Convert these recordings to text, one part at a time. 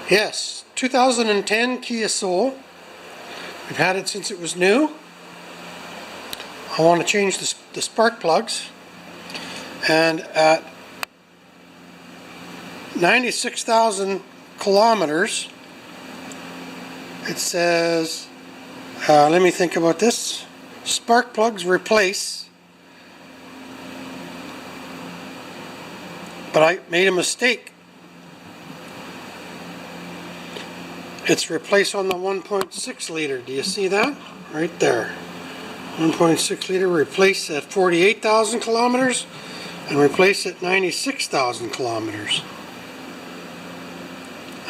Yes, 2010 Kia Soul. We've had it since it was new. I want to change the spark plugs, and at 96,000 kilometers it says, let me think about this, spark plugs replace, but I made a mistake. It's replaced on the 1.6 liter. Do you see that? Right there. 1.6 liter replaced at 48,000 kilometers and replaced at 96,000 kilometers.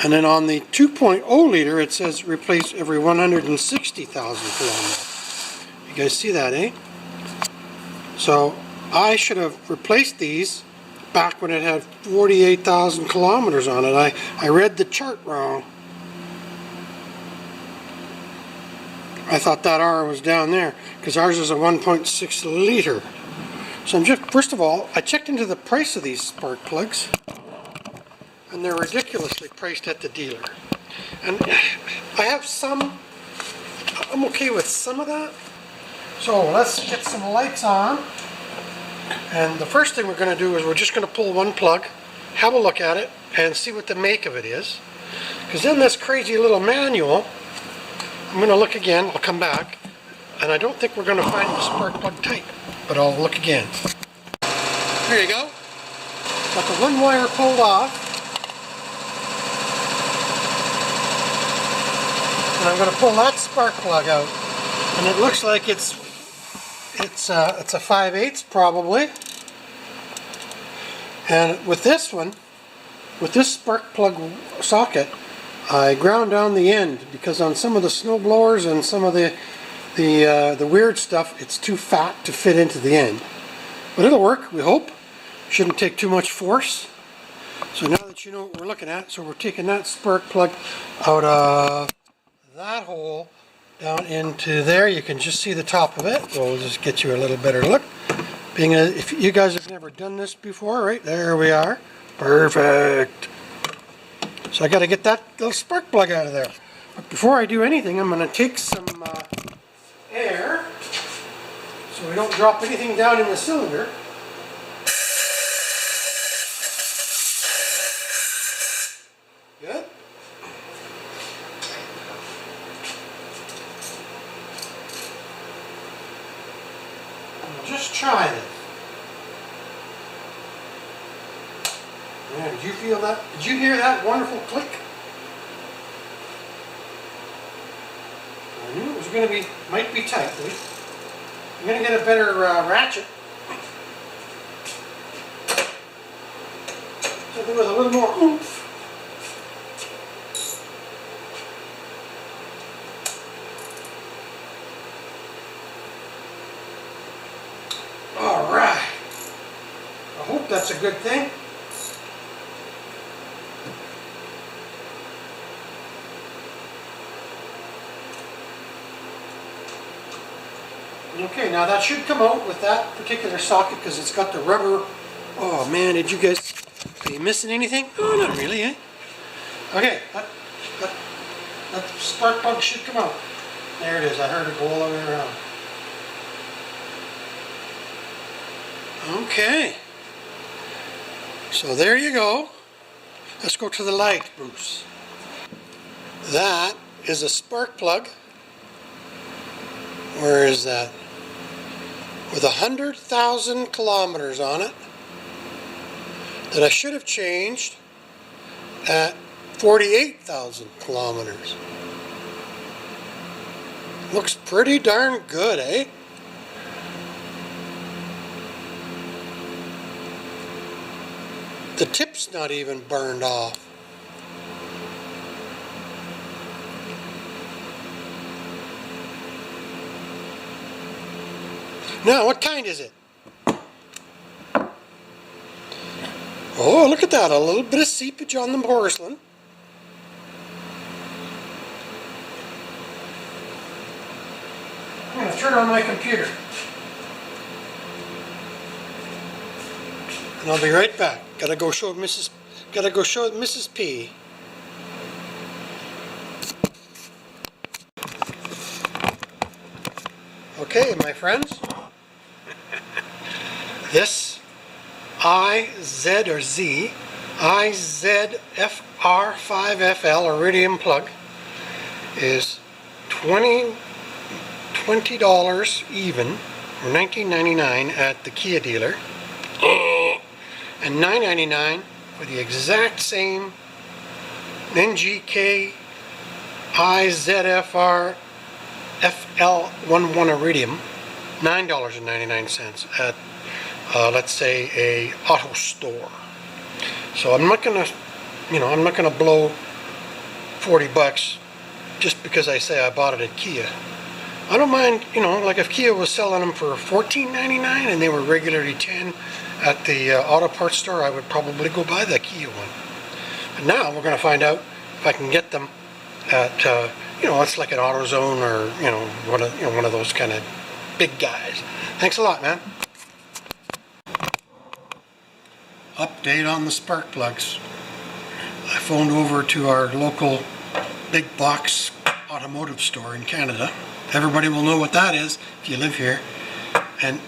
And then on the 2.0 liter it says replace every 160,000 kilometers. You guys see that, eh? So I should have replaced these back when it had 48,000 kilometers on it. I read the chart wrong. I thought that R was down there because ours is a 1.6 liter. So I'm just, first of all, I checked into the price of these spark plugs, and they're ridiculously priced at the dealer. And I have some, I'm okay with some of that. So let's get some lights on. And the first thing we're going to do is we're just going to pull one plug, have a look at it, and see what the make of it is. Because in this crazy little manual, I'm going to look again, I'll come back, and I don't think we're going to find the spark plug type, but I'll look again. There you go. Got the one wire pulled off. And I'm going to pull that spark plug out. And it looks like it's a 5/8 probably. And with this one, with this spark plug socket, I ground down the end because on some of the snow blowers and some of the weird stuff, it's too fat to fit into the end. But it'll work, we hope. Shouldn't take too much force. So now that you know what we're looking at, so we're taking that spark plug out of that hole down into there. You can just see the top of it. We'll just get you a little better look. Being if you guys have never done this before, right there we are. Perfect. So I got to get that little spark plug out of there. But before I do anything, I'm going to take some air so we don't drop anything down in the cylinder. Good. And we'll just try this. Yeah, did you feel that? Did you hear that wonderful click? I knew it was going to be, might be tight. I'm going to get a better ratchet. Something with a little more oomph. All right. I hope that's a good thing. Okay, now that should come out with that particular socket because it's got the rubber. Oh man, are you missing anything? Oh, not really, eh? Okay, that spark plug should come out. There it is, I heard it go all the way around. Okay, so there you go. Let's go to the light, Bruce. That is a spark plug. Where is that? With 100,000 kilometers on it that I should have changed at 48,000 kilometers. Looks pretty darn good, eh? The tip's not even burned off. Now, what kind is it? Oh, look at that. A little bit of seepage on the porcelain. I'm going to turn on my computer. And I'll be right back. Gotta go show Mrs. P. Okay, my friends, this IZFR5FL Iridium plug is $20 even, or $19.99 at the Kia dealer, and $9.99 for the exact same NGK IZFR FL11 Iridium, $9.99 at let's say a auto store. So I'm not gonna, I'm not gonna blow 40 bucks just because I say I bought it at Kia. I don't mind, like if Kia was selling them for $14.99 and they were regularly $10 at the auto parts store, I would probably go buy the Kia one. But now we're gonna find out if I can get them at it's like an AutoZone or one of those kind of big guys. Thanks a lot, man. Update on the spark plugs. I phoned over to our local big box automotive store in Canada. Everybody will know what that is if you live here. And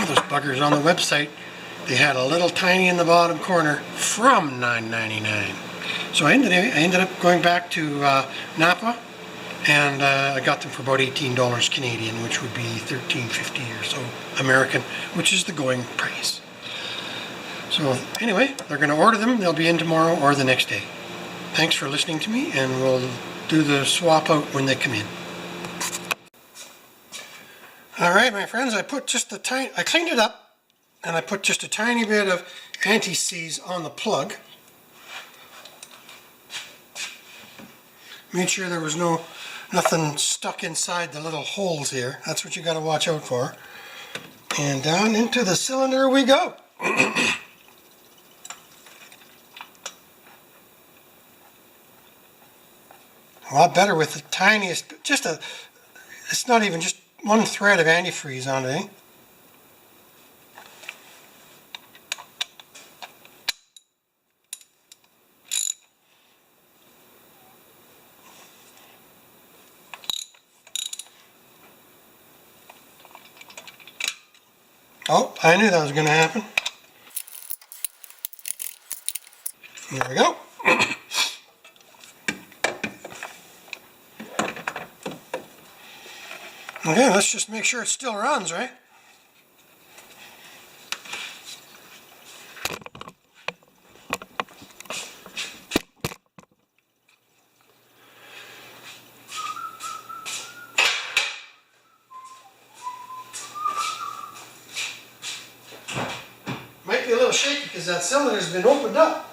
those buggers on the website, they had a little tiny in the bottom corner from $9.99. So I ended up going back to Napa, and I got them for about $18 Canadian, which would be $13.50 or so American, which is the going price. So anyway, they're going to order them. They'll be in tomorrow or the next day. Thanks for listening to me, and we'll do the swap out when they come in. All right, my friends, I cleaned it up, and I put just a tiny bit of anti-seize on the plug. Made sure there was nothing stuck inside the little holes here. That's what you got to watch out for. And down into the cylinder we go. A lot better with the tiniest, it's not even just one thread of antifreeze on it, eh? Oh, I knew that was going to happen. There we go. Okay, let's just make sure it still runs, right? Might be a little shaky because that cylinder's been opened up.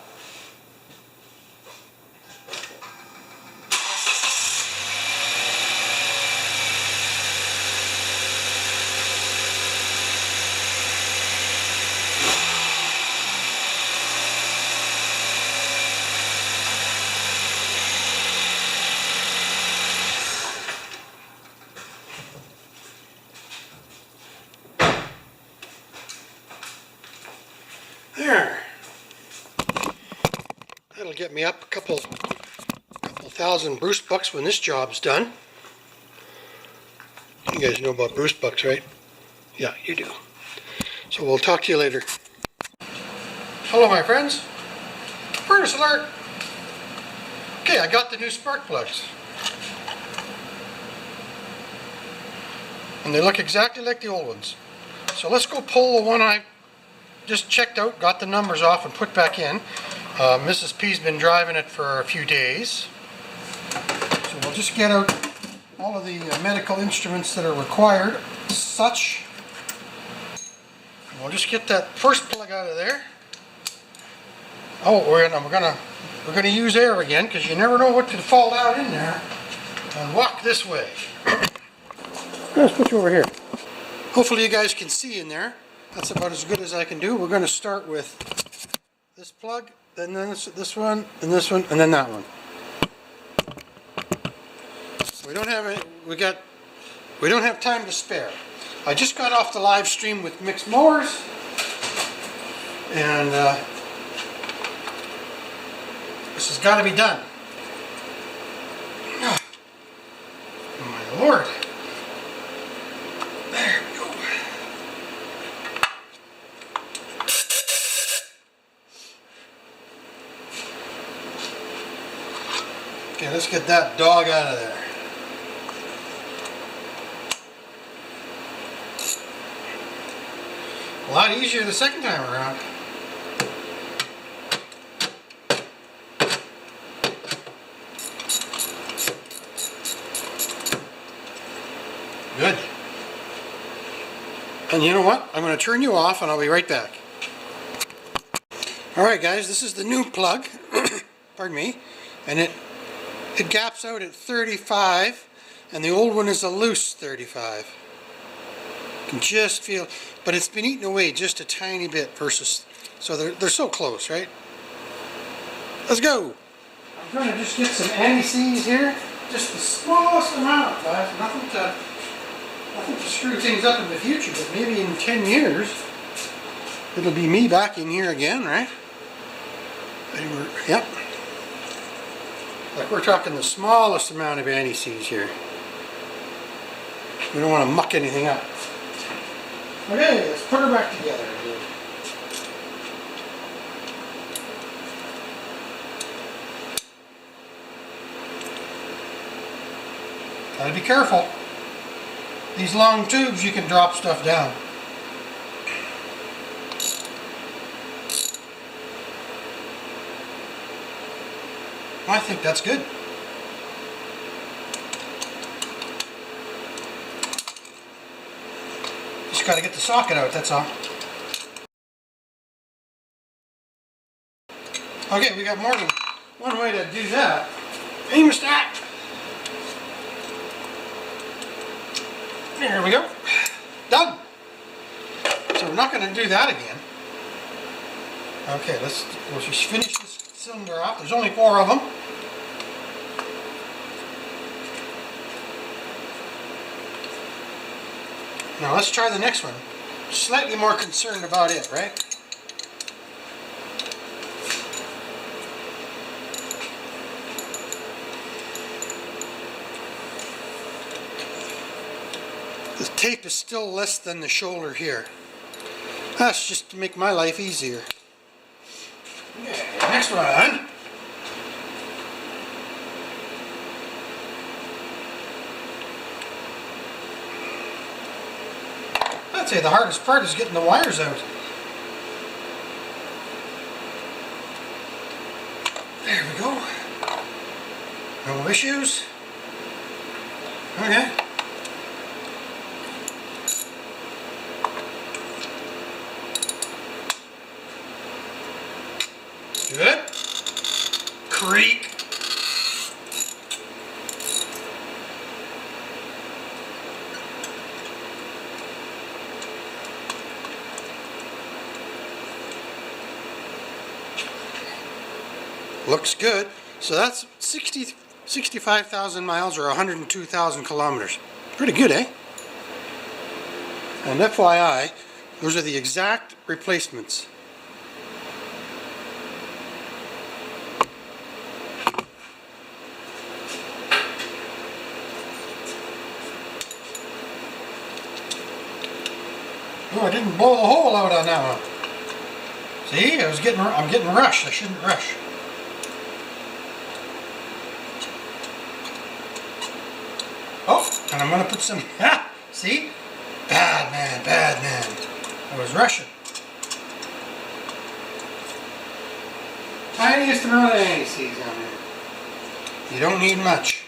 There. That'll get me up a couple thousand Bruce bucks when this job's done. You guys know about Bruce bucks, right? Yeah, you do. So we'll talk to you later. Hello, my friends. Furnace alert. Okay, I got the new spark plugs. And they look exactly like the old ones. So let's go pull the one I just checked out, got the numbers off and put back in. Mrs. P's been driving it for a few days. So we'll just get out all of the medical instruments that are required, such. And we'll just get that first plug out of there. Oh, we're gonna use air again, because you never know what could fall down in there. And walk this way. Let's put you over here. Hopefully you guys can see in there. That's about as good as I can do. We're going to start with this plug, then this one, and this one, and then that one. We don't have time to spare. I just got off the live stream with Mixed Mowers, and this has got to be done. Oh my Lord. Okay, let's get that dog out of there. A lot easier the second time around. Good. And you know what? I'm going to turn you off and I'll be right back. Alright guys, this is the new plug. Pardon me. And it gaps out at 35 and the old one is a loose 35. You can just feel, but it's been eaten away just a tiny bit versus, so they're so close, right? Let's go! I'm trying to just get some anti-seize here. Just the smallest amount, guys. Nothing to screw things up in the future, but maybe in 10 years it'll be me back in here again, right? Yep. Like we're talking the smallest amount of anti-seize here. We don't want to muck anything up. Okay, let's put her back together. Gotta be careful. These long tubes, you can drop stuff down. I think that's good. Just got to get the socket out, that's all. Okay, we got more than one way to do that. Hemostat! There we go. Done! So we're not going to do that again. Okay, we'll just finish this cylinder off. There's only 4 of them. Now let's try the next one. Slightly more concerned about it, right? The tape is still less than the shoulder here. That's just to make my life easier. Okay, next one. I'd say the hardest part is getting the wires out. There we go. No issues. Okay. Good. Creak. Looks good. So that's 65,000 miles or 102,000 kilometers. Pretty good, eh? And FYI, those are the exact replacements. Oh, I didn't blow the hole out on that one. See, I'm getting rushed. I shouldn't rush. Oh, and I'm going to put some, see? Bad man, bad man. I was rushing. Tiniest amount of anti-seize on there. You don't need much.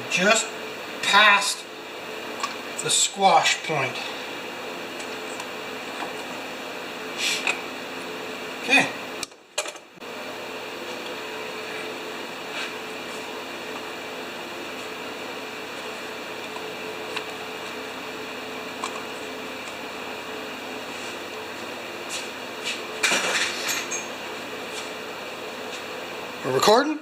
Just past the squash point. Okay. We're recording?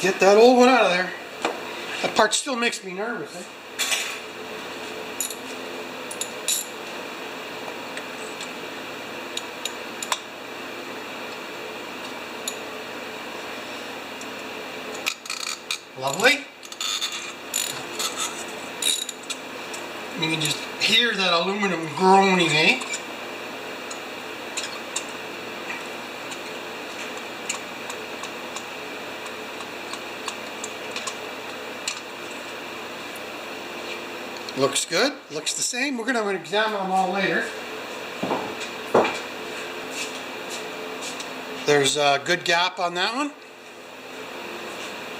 Get that old one out of there. That part still makes me nervous, eh? Lovely. You can just hear that aluminum groaning, eh? Looks good. Looks the same. We're going to examine them all later. There's a good gap on that one.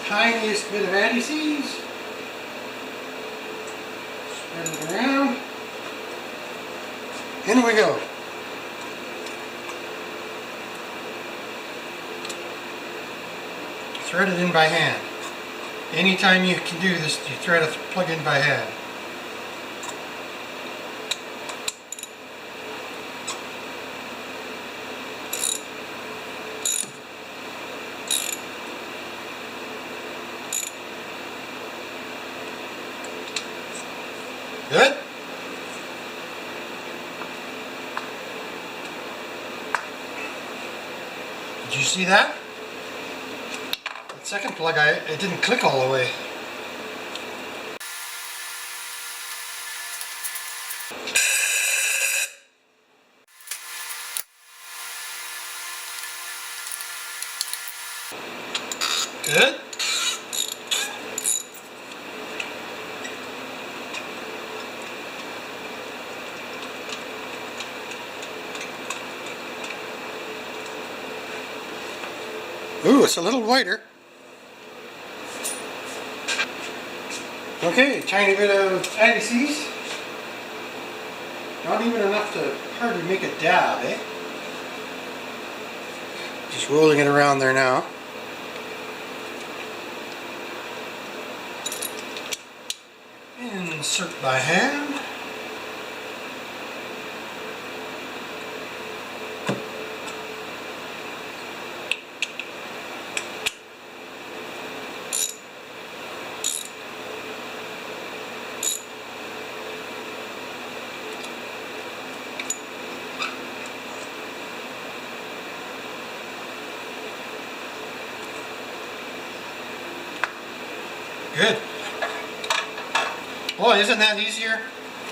Tiniest bit of anti-seize. Spread it around. In we go. Thread it in by hand. Anytime you can do this, you thread a plug in by hand. Good? Did you see that? That second plug, it didn't click all the way. Good? Ooh, it's a little whiter. Okay, tiny bit of anti-seize. Not even enough to hardly make a dab, eh? Just rolling it around there now. Insert by hand. Good. Boy, isn't that easier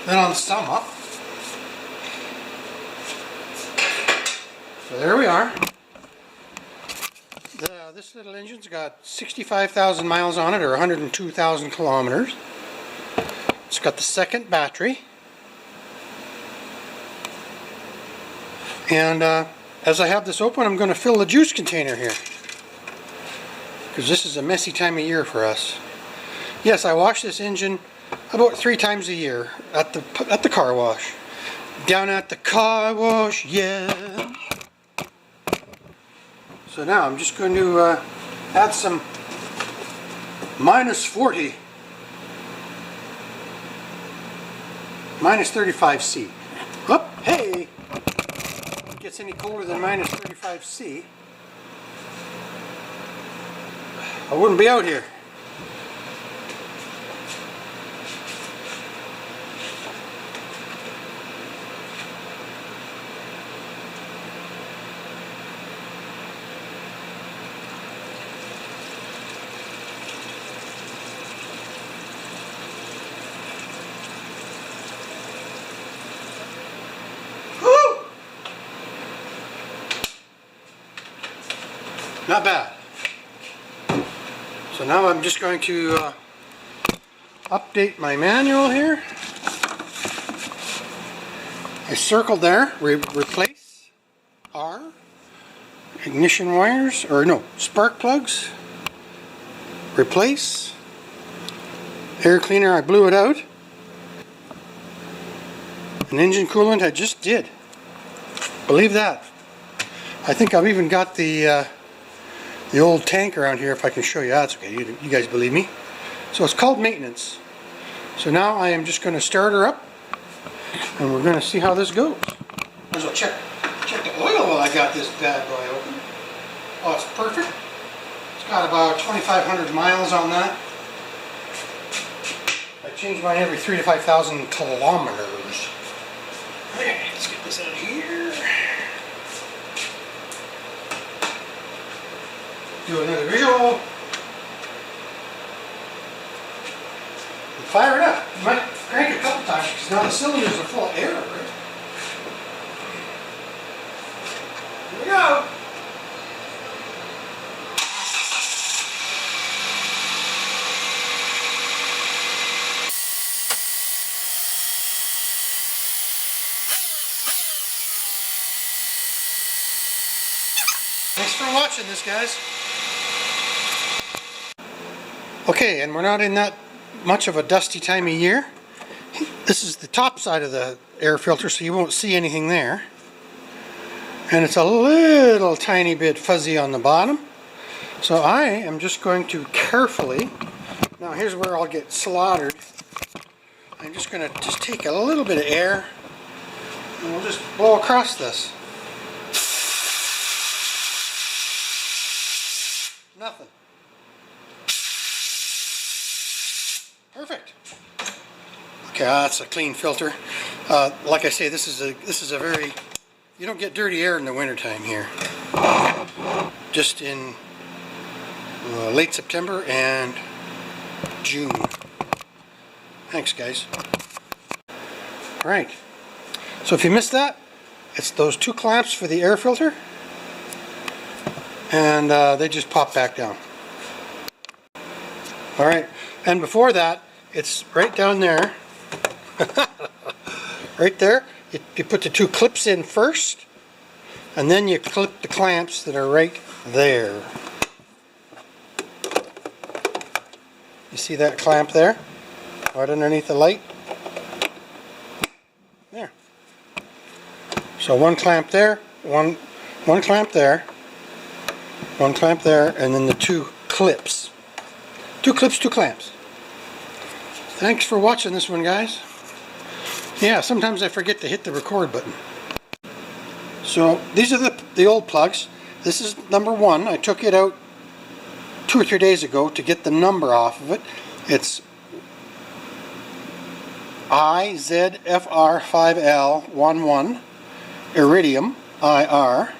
than on some, huh? So there we are. This little engine's got 65,000 miles on it, or 102,000 kilometers. It's got the second battery. And as I have this open, I'm going to fill the juice container here, because this is a messy time of year for us. Yes, I wash this engine about 3 times a year at the car wash. Down at the car wash, yeah. So now I'm just going to add some minus 40, minus 35C. Whoop, hey! If it gets any colder than minus 35C, I wouldn't be out here. Not bad. So now I'm just going to update my manual here. I circled there, replace R, ignition wires, or no, spark plugs, replace, air cleaner, I blew it out, an engine coolant I just did. Believe that. I think I've even got the old tank around here, if I can show you. That's okay, you guys believe me. So it's called maintenance. So now I am just going to start her up, and we're going to see how this goes. As I'll check the oil while I got this bad boy open. Oh, it's perfect. It's got about 2,500 miles on that. I change mine every 3,000 to 5,000 kilometers. Okay, let's get this out of here. Do another visual. fire it up. You might crank it a couple times because now the cylinders are full of air, right? Here we go. Thanks for watching this, guys. Okay, and we're not in that much of a dusty time of year. This is the top side of the air filter, so you won't see anything there. And it's a little tiny bit fuzzy on the bottom. So I am just going to carefully, now here's where I'll get slaughtered. I'm just going to take a little bit of air and we'll just blow across this. Nothing. Perfect. Okay, that's a clean filter. Like I say, this is a very, you don't get dirty air in the wintertime here. Just in late September and June. Thanks, guys. All right. So if you missed that, it's those two clamps for the air filter, and they just pop back down. All right. And before that, it's right down there. Right there. You put the two clips in first, and then you clip the clamps that are right there. You see that clamp there? Right underneath the light? There. So one clamp there, one clamp there, one clamp there, and then the two clips. Two clips, two clamps. Thanks for watching this one, guys. Yeah, sometimes I forget to hit the record button. So these are the old plugs. This is number one. I took it out 2 or 3 days ago to get the number off of it. It's IZFR5L11 Iridium IR.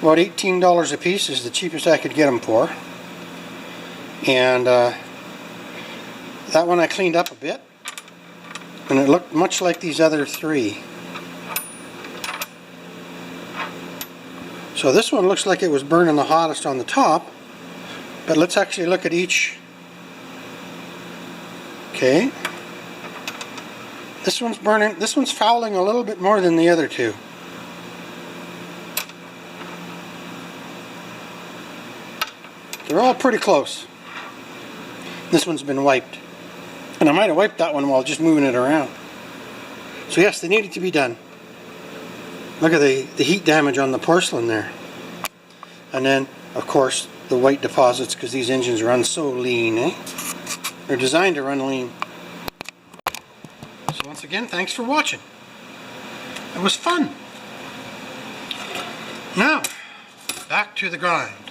About $18 a piece is the cheapest I could get them for. And that one I cleaned up a bit, and it looked much like these other three. So this one looks like it was burning the hottest on the top, but let's actually look at each. Okay. This one's burning, this one's fouling a little bit more than the other two. They're all pretty close. This one's been wiped. And I might have wiped that one while just moving it around. So yes, they needed to be done. Look at the heat damage on the porcelain there. And then, of course, the white deposits, because these engines run so lean, eh? They're designed to run lean. So once again, thanks for watching. It was fun. Now, back to the grind.